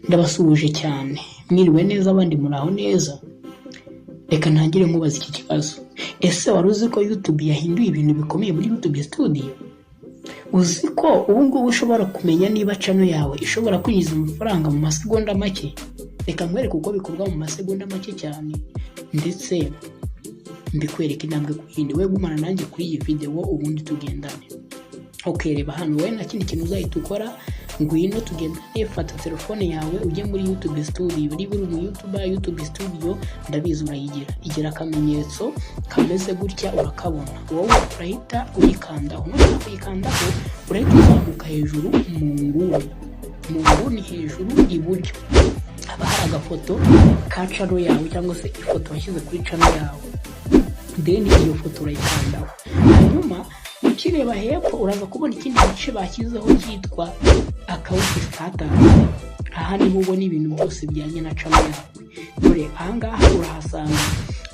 Ndabasuhuje cyane, mwiriwe neza abandi muraho neza. Reka ntangire nkubaza iki kibazo. Ese wari uzi ko YouTube yahinduye ibintu bikomeye muri YouTube Studio? Uzi ko ubu ngubu ushobora kumenya niba channel yawe ishobora kwinjiza amafaranga mu masegonda make? Reka nkwereke uko bikorwa mu masegonda make cyane, ndetse mbikwereke intambwe ku yindi. We gumana nanjye kuri iyi video ubundi tugendane. Okay, reba hano, we nta kindi kintu uzahita ukora, ngwino tugendane. Fata telefone yawe ujye muri YouTube Studio. Niba uri mu YouTube Studio ndabizi urayigira. Igira akamenyetso kameze gutya urakabona. Wowe urahita uyikandaho. Numara kuyikandaho urahita uzamuka hejuru mu nguni hejuru iburyo. Haba hari agafoto ka channel yawe cyangwa se ifoto washyize kuri channel yawe. Then iyo foto urayikandaho. Hanyuma ukireba hepfo uraza kubona ikindi gice bashyizeho cyitwa account status. Aha niho ubona ibintu byose bijyanye na channel yawe. Dore aha ngaha urahasanga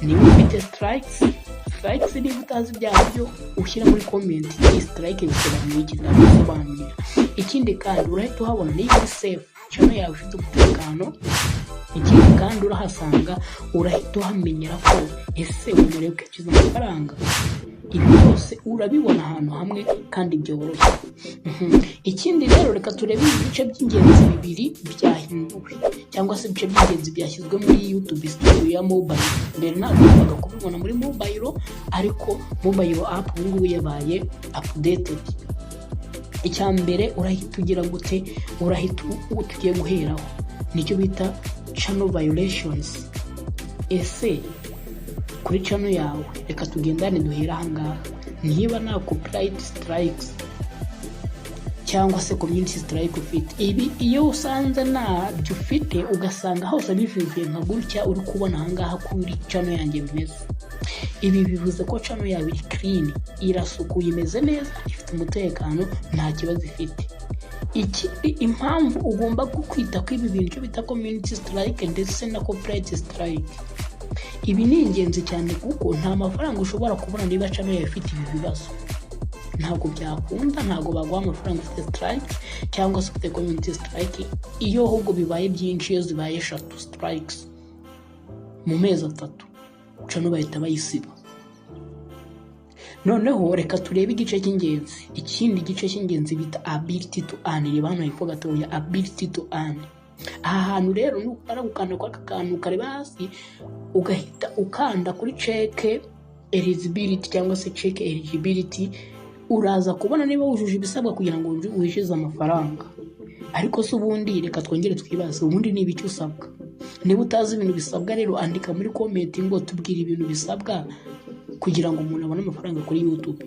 niba ufite strikes niba utazi byabyo ushyira muri comment. Iyi strike bisobanuye iki? Ndabisobanurira. Ikindi kandi urahita uhabona niba safe channel yawe ifite umutekano. Ikindi kandi urahasanga urahita uhamenyera ko ese wemerewe kwikiza amafaranga. Ibi byose urabibona ahantu hamwe kandi byoroshye. Ikindi rero reka turebe ibice by'ingenzi bibiri byahinduwe cyangwa se ibice by'ingenzi byashyizwe muri YouTube Studio ya mobile. Mbere ntabwo wabaga kubibona muri mobile, ariko mobile app ubu ngubu yabaye updated. Icyambere urahita ugira gute, urahita tugiye guheraho nicyo bita channel violations. Ese kuri channel yawe reka tugendane duhera aha ngaha. Niba nta copyright strikes cyangwa se community strike ufite, ibi iyo usanze ntabyo ufite ugasanga hose bivuye nka gutya uri kubona aha ngaha kuri channel yanjye bimeze, ibi bivuze ko channel yawe iri clean, irasukuye, imeze neza, ifite umutekano, nta kibazo ifite. Impamvu ugomba kwita ko ibi bintu bita community strike ndetse na copyright strike, ibi ni ingenzi cyane kuko nta mafaranga ushobora kubona niba channel yawe ifite ibi bibazo. Ntabwo byakunda, ntabwo baguha amafaranga ufite strike cyangwa se ufite community strike. Iyo ahubwo bibaye byinshi, iyo zibaye 3 strikes mu mezi 3, channel bahita bayisiba. Noneho reka turebe igice cy'ingenzi. Ikindi gice cy'ingenzi bita ability to earn. Reba hano hepfo gatoya, ability to earn. Aha hantu rero nukara gukanda kwa kantu kareba hasi ugahita ukanda kuri check eligibility cyangwa se check eligibility. Uraza kubona niba wujuje ibisabwa kugira ngo wishyuze amafaranga. Ariko se ubundi reka twongere twibaze, ubundi ni ibiki usabwa? Niba utazi ibintu bisabwa rero andika muri comment ngo tubwire ibintu bisabwa kugira ngo umuntu abone amafaranga kuri YouTube.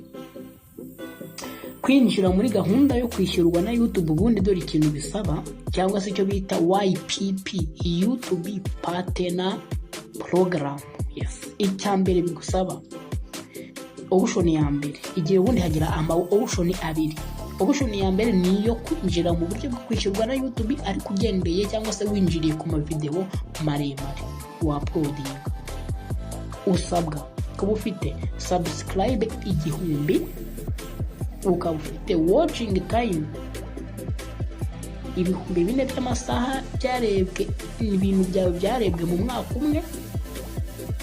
Kwinjira muri gahunda yo kwishyurwa na YouTube, ubundi dore ikintu bisaba cyangwa se icyo bita YPP, YouTube Partner Program. Yes, icyambere bigusaba option ya mbere. Igihe ubundi hagira option abiri. Option ya mbere ni iyo kwinjira mu buryo bwo kwishyurwa na YouTube ariko ugendeye cyangwa se winjiriye ku mavideo maremare wa uploading. Usabwa kuba ufite subscribe 1000, ukaba ufite watching time 4,000 by'amasaha byarebwe, ibintu byawe byarebwe mu mwaka umwe.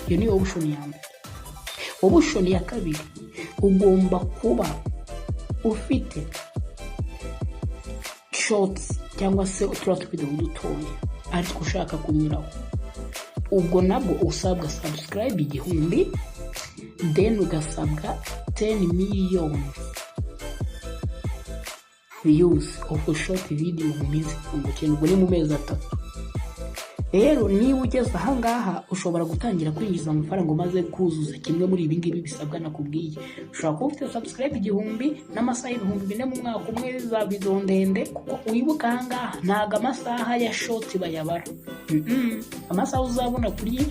Iyo ni option ya mbere. Option ya kabiri, ugomba kuba ufite shorts cyangwa se uturatu video dutoya ariko ushaka kunyuraho. Ubwo nabwo usabwa subscribe 1000, then ugasabwa 10 million views of short video mu minsi 9, ubwo ni mu mezi 3. Rero niba ugeze aha ngaha ushobora gutangira kwinjiza amafaranga umaze kuzuza kimwe muri ibi ngibi bisabwa nakubwiye. Ushobora kuba ufite subscribe 1000 n'amasaha 2000 mu mwaka umwe za video ndende, kuko wibuka aha ngaha ntago amasaha ya short bayabara. Amasaha uzabona kuri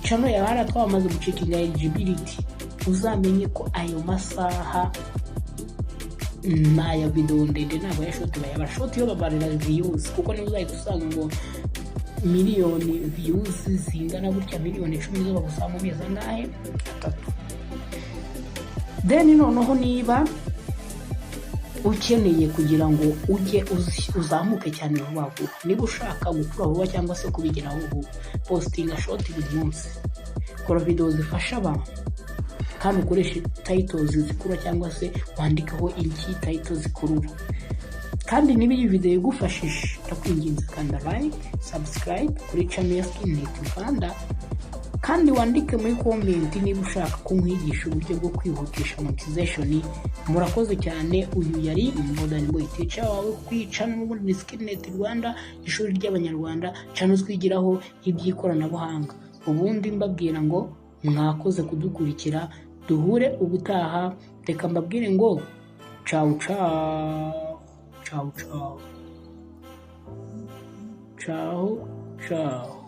channel yawe haratwa amaze gucekinga eligibility, uzamenye ko ayo masaha n'aya video ndende ntabwo ya short bayabara. Short yo babarira views, kuko niba uzahita usanga ngo miliyoni views zingana gutya miliyoni 10 zo bagusaba mu mezi angahe 3. Then noneho niba ukeneye kugira ngo ujye uzamuke cyane vuba vuba. Niba ushaka gukura vuba cyangwa se kubigeraho vuba, postinga short buri munsi, kora video zifasha abantu kandi ukoreshe titles zikurura cyangwa se wandikeho iki title zikurura. Kandi niba iyi video igufashije, ndakwinginze kanda like, subscribe kuri channel ya Skinnet Rwanda, kandi wandike muri comment niba ushaka ko nkwigisha uburyo bwo kwihutisha monetization. Murakoze cyane. Uyu yari Modern Boy teacher wawe kwica n'ubundi Skinnet Rwanda, ishuri ry'abanyarwanda, channel twigiraho iby'ikoranabuhanga. Ubundi mbabwira ngo mwakoze kudukurikira, duhure ubutaha. Reka mbabwire ngo ciao ciao ciao ciao ciao ciao.